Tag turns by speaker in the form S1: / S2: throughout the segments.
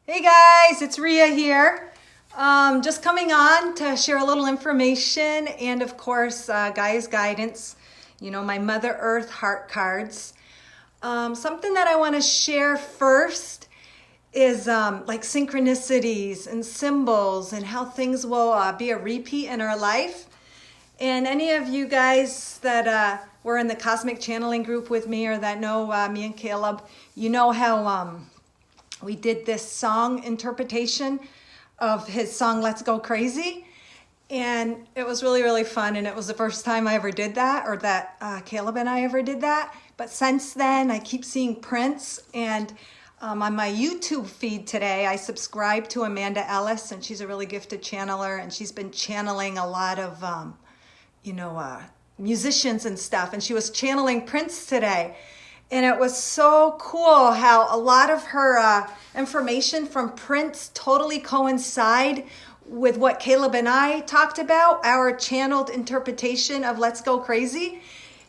S1: Hey guys, it's Rhea here. Just coming on to share a little information and of course GAIA'S guidance, my Mother Earth heart cards. Something that I want to share first is like synchronicities and symbols and how things will be a repeat in our life. And any of you guys that were in the cosmic channeling group with me or that know me and Caleb, you know how we did this song interpretation of his song, Let's Go Crazy. And it was really, really fun. And it was the first time I ever did that, or that Caleb and I ever did that. But since then, I keep seeing prints. And on my YouTube feed today, I subscribe to Amanda Ellis, and she's a really gifted channeler. And she's been channeling a lot of, musicians and stuff. And she was channeling Prince today. And it was so cool how a lot of her information from Prince totally coincide with what Caleb and I talked about, our channeled interpretation of Let's Go Crazy.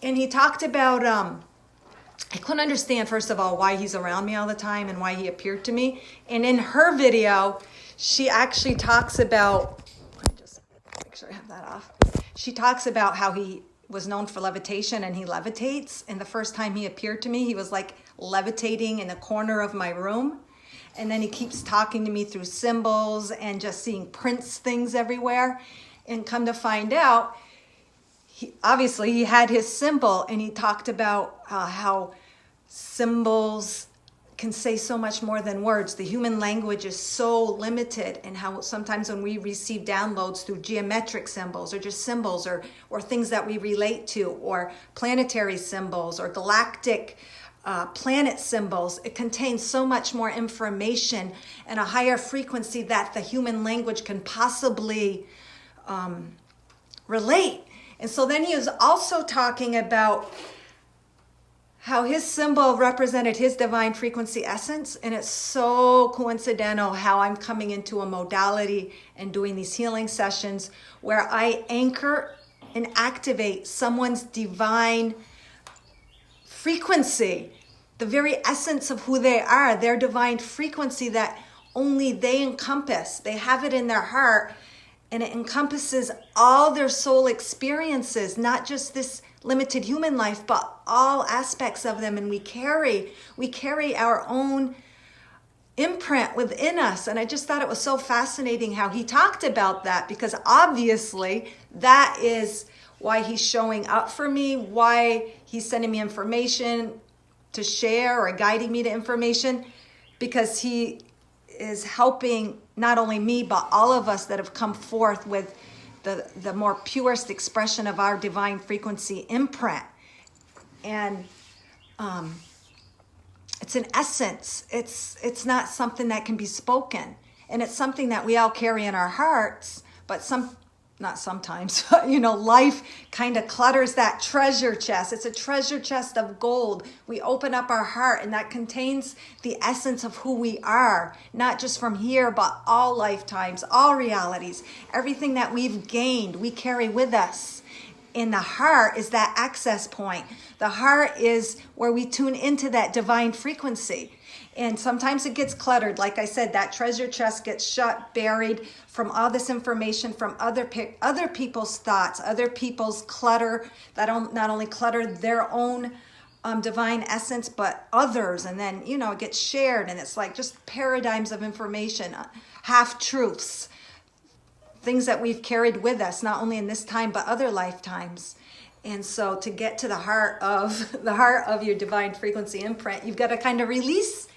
S1: And he talked about, I couldn't understand, first of all, why he's around me all the time and why he appeared to me. And in her video, she actually talks about, let me just make sure I have that off. She talks about how he was known for levitation and he levitates. And the first time he appeared to me, he was like levitating in the corner of my room. And then he keeps talking to me through symbols and just seeing Prince things everywhere. And come to find out, obviously he had his symbol, and he talked about how symbols can say so much more than words. The human language is so limited, and how sometimes when we receive downloads through geometric symbols or just symbols or things that we relate to, or planetary symbols or galactic planet symbols, it contains so much more information and a higher frequency that the human language can possibly relate. And so then he was also talking about how his symbol represented his divine frequency essence. And it's so coincidental how I'm coming into a modality and doing these healing sessions where I anchor and activate someone's divine frequency, the very essence of who they are, their divine frequency that only they encompass. They have it in their heart, and it encompasses all their soul experiences, not just this limited human life, but all aspects of them. And we carry our own imprint within us. And I just thought it was so fascinating how he talked about that, because obviously that is why he's showing up for me, why he's sending me information to share or guiding me to information, because he is helping not only me, but all of us that have come forth with the more purest expression of our divine frequency imprint. And it's an essence. It's not something that can be spoken. And it's something that we all carry in our hearts, but not sometimes, life kind of clutters that treasure chest. It's a treasure chest of gold. We open up our heart, and that contains the essence of who we are, not just from here, but all lifetimes, all realities. Everything that we've gained, we carry with us. And the heart is that access point. The heart is where we tune into that divine frequency. And sometimes it gets cluttered. Like I said, that treasure chest gets shut, buried from all this information from other people's thoughts, other people's clutter that not only clutter their own divine essence, but others. And then, it gets shared, and it's like just paradigms of information, half-truths, things that we've carried with us, not only in this time, but other lifetimes. And so to get to the heart of your divine frequency imprint, you've got to kind of release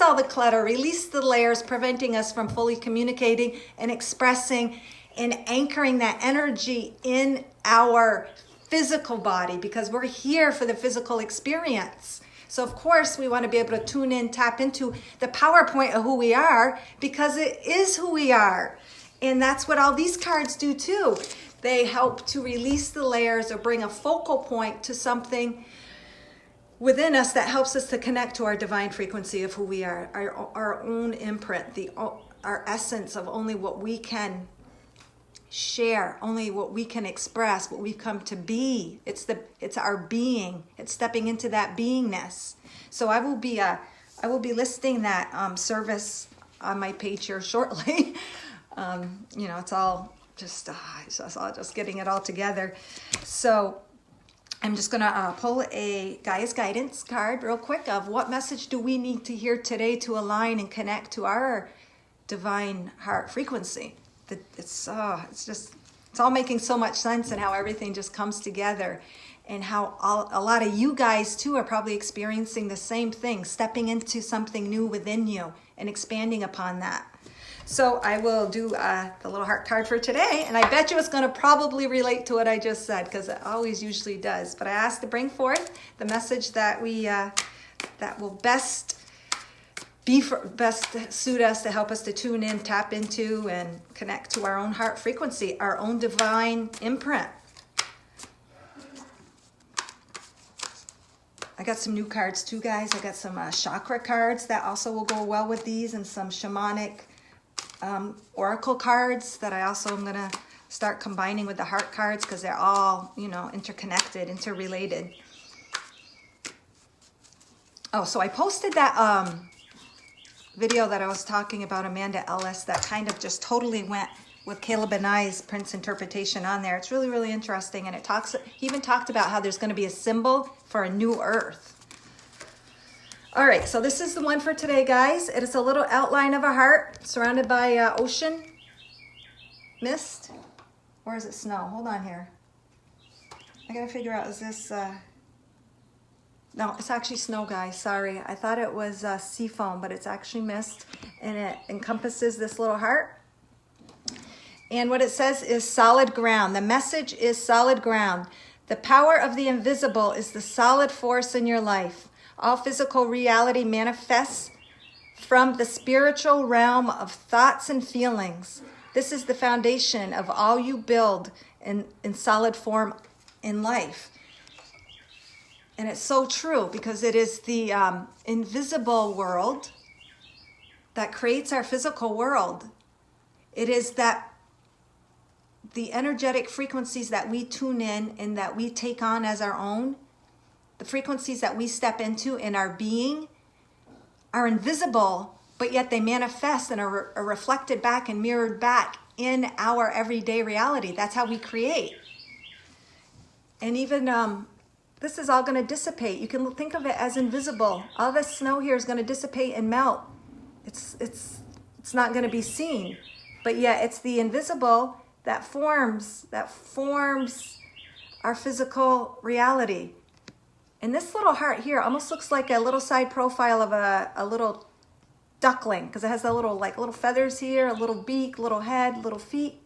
S1: all the clutter, release the layers preventing us from fully communicating and expressing and anchoring that energy in our physical body, because we're here for the physical experience. So of course we want to be able to tune in, tap into the PowerPoint of who we are, because it is who we are. And that's what all these cards do too. They help to release the layers or bring a focal point to something within us that helps us to connect to our divine frequency of who we are, our own imprint, our essence of only what we can share, only what we can express, what we've come to be. It's our being. It's stepping into that beingness. So I will be listing that service on my page here shortly. You know, it's all just getting it all together. So I'm just going to pull a Gaia's guidance card real quick of what message do we need to hear today to align and connect to our divine heart frequency. It's all making so much sense, and how everything just comes together, and how a lot of you guys too are probably experiencing the same thing, stepping into something new within you and expanding upon that. So I will do the little heart card for today, and I bet you it's going to probably relate to what I just said, because it always usually does. But I asked to bring forth the message that that will best suit us, to help us to tune in, tap into, and connect to our own heart frequency, our own divine imprint. I got some new cards too, guys. I got some chakra cards that also will go well with these, and some shamanic oracle cards that I also am going to start combining with the heart cards, because they're all, you know, interconnected, interrelated. Oh, so I posted that video that I was talking about, Amanda Ellis, that kind of just totally went with Caleb and I's Prince interpretation on there. It's really, really interesting. And he even talked about how there's going to be a symbol for a new earth. All right, so this is the one for today, guys. It is a little outline of a heart surrounded by ocean, mist, or is it snow? Hold on here. I gotta figure out, is this, no, it's actually snow, guys. Sorry, I thought it was sea foam, but it's actually mist, and it encompasses this little heart. And what it says is solid ground. The message is solid ground. The power of the invisible is the solid force in your life. All physical reality manifests from the spiritual realm of thoughts and feelings. This is the foundation of all you build in solid form in life. And it's so true, because it is the invisible world that creates our physical world. It is that the energetic frequencies that we tune in and that we take on as our own, the frequencies that we step into in our being, are invisible, but yet they manifest and are reflected back and mirrored back in our everyday reality. That's how we create. And even this is all going to dissipate. You can think of it as invisible. All this snow here is going to dissipate and melt. It's not going to be seen, but yet it's the invisible that forms our physical reality. And this little heart here almost looks like a little side profile of a little duckling, because it has the little feathers here, a little beak, little head, little feet.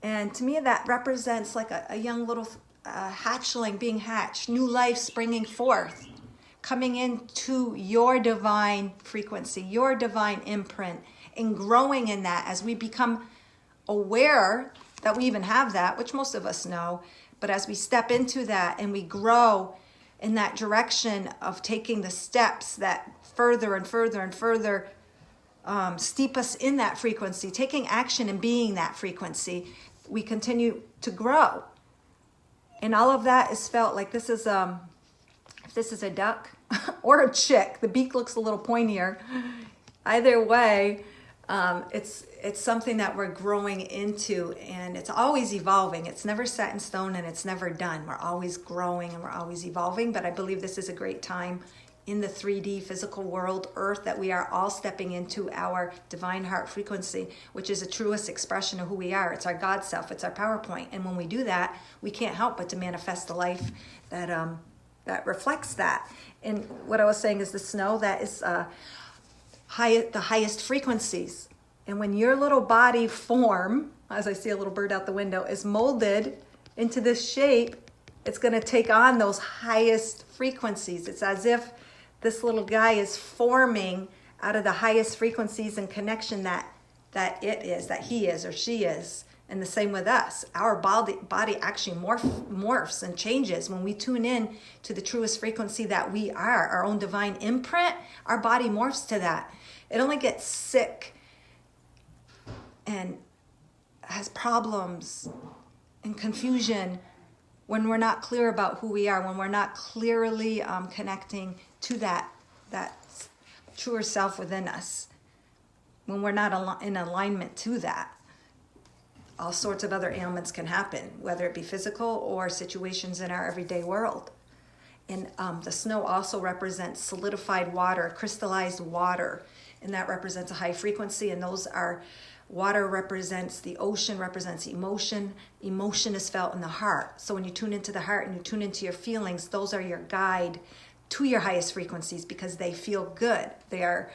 S1: And to me, that represents like a young little hatchling being hatched, new life springing forth, coming into your divine frequency, your divine imprint, and growing in that as we become aware that we even have that, which most of us know. But as we step into that and we grow in that direction of taking the steps that further and further and further steep us in that frequency, taking action and being that frequency, we continue to grow. And all of that is felt like this is if this is a duck or a chick, the beak looks a little pointier. Either way, it's something that we're growing into, and it's always evolving. It's never set in stone, and it's never done. We're always growing and we're always evolving. But I believe this is a great time in the 3D physical world, Earth, that we are all stepping into our divine heart frequency, which is the truest expression of who we are. It's our God self. It's our PowerPoint. And when we do that, we can't help but to manifest the life that reflects that. And what I was saying is the snow, that is the highest frequencies. And when your little body form, as I see a little bird out the window, is molded into this shape, it's going to take on those highest frequencies. It's as if this little guy is forming out of the highest frequencies and connection that he is or she is. And the same with us. Our body actually morphs and changes when we tune in to the truest frequency that we are, our own divine imprint. Our body morphs to that. It only gets sick and has problems and confusion when we're not clear about who we are, when we're not clearly connecting to that truer self within us, when we're not in alignment to that, all sorts of other ailments can happen, whether it be physical or situations in our everyday world. And the snow also represents solidified water, crystallized water, and that represents a high frequency. And those are, water represents the ocean, represents emotion. Emotion is felt in the heart. So when you tune into the heart and you tune into your feelings, those are your guide to your highest frequencies, because they feel good. They're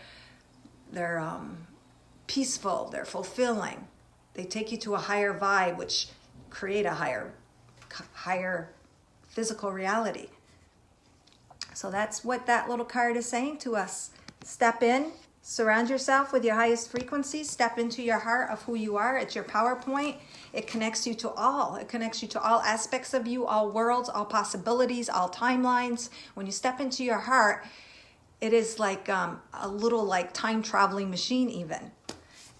S1: peaceful. They're fulfilling. They take you to a higher vibe, which create a higher physical reality. So that's what that little card is saying to us. Step in, surround yourself with your highest frequencies, step into your heart of who you are. It's your power point. It connects you to all. It connects you to all aspects of you, all worlds, all possibilities, all timelines. When you step into your heart, it is like a little like time traveling machine even.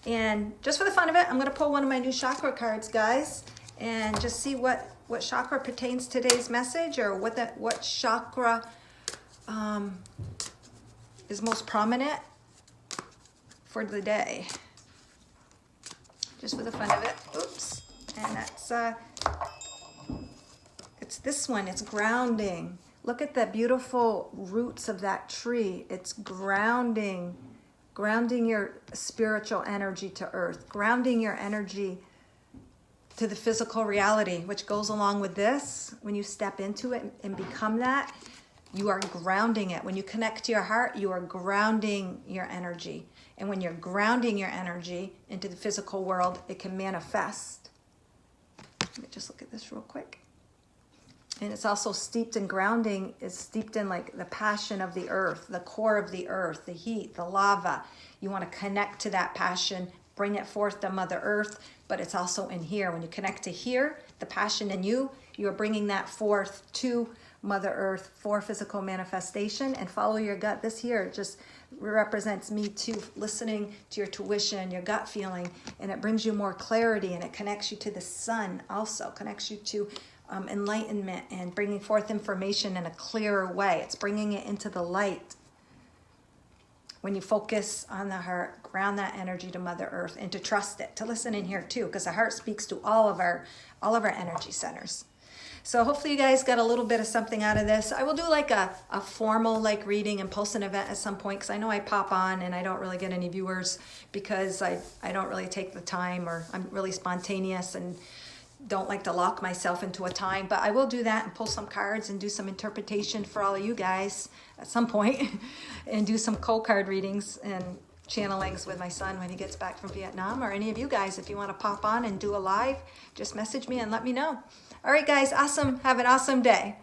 S1: And just for the fun of it, I'm going to pull one of my new chakra cards, guys, and just see what chakra pertains to today's message, or what chakra is most prominent for the day. Just for the fun of it. Oops. And that's it's this one. It's grounding. Look at the beautiful roots of that tree. It's grounding your spiritual energy to earth, grounding your energy to the physical reality, which goes along with this. When you step into it and become that, you are grounding it. When you connect to your heart, you are grounding your energy. And when you're grounding your energy into the physical world, it can manifest. Let me just look at this real quick. And it's also steeped in grounding, is steeped in like the passion of the earth, the core of the earth, the heat, the lava. You want to connect to that passion, bring it forth to Mother Earth, but it's also in here. When you connect to here, the passion in you, you are bringing that forth to Mother Earth for physical manifestation. And follow your gut. This here just represents me too, listening to your tuition, your gut feeling, and it brings you more clarity, and it connects you to the sun also, connects you to enlightenment and bringing forth information in a clearer way. It's bringing it into the light. When you focus on the heart, ground that energy to Mother Earth, and to trust it, to listen in here too, because the heart speaks to all of our energy centers. So hopefully you guys got a little bit of something out of this. I will do like a formal like reading and post an event at some point, because I know I pop on and I don't really get any viewers because I don't really take the time, or I'm really spontaneous and don't like to lock myself into a time. But I will do that and pull some cards and do some interpretation for all of you guys at some point and do some cold card readings and channelings with my son when he gets back from Vietnam. Or any of you guys, if you want to pop on and do a live, just message me and let me know. All right, guys, awesome. Have an awesome day.